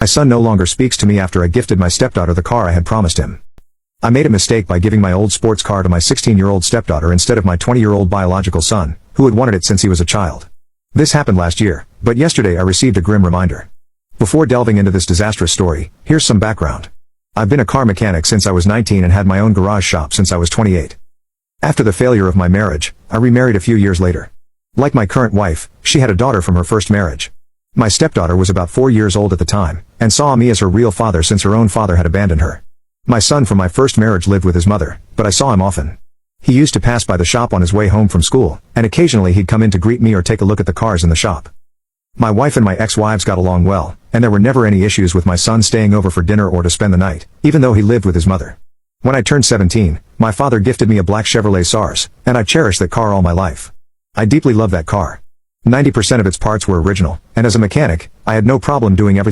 My son no longer speaks to me after I gifted my stepdaughter the car I had promised him. I made a mistake by giving my old sports car to my 16-year-old stepdaughter instead of my 20-year-old biological son, who had wanted it since he was a child. This happened last year, but yesterday I received a grim reminder. Before delving into this disastrous story, here's some background. I've been a car mechanic since I was 19 and had my own garage shop since I was 28. After the failure of my marriage, I remarried a few years later. Like my current wife, she had a daughter from her first marriage. My stepdaughter was about 4 years old at the time, and saw me as her real father since her own father had abandoned her. My son from my first marriage lived with his mother, but I saw him often. He used to pass by the shop on his way home from school, and occasionally he'd come in to greet me or take a look at the cars in the shop. My wife and my ex-wives got along well, and there were never any issues with my son staying over for dinner or to spend the night, even though he lived with his mother. When I turned 17, my father gifted me a black Chevrolet SARS, and I cherished that car all my life. I deeply love that car. 90% of its parts were original, and as a mechanic, I had no problem doing everything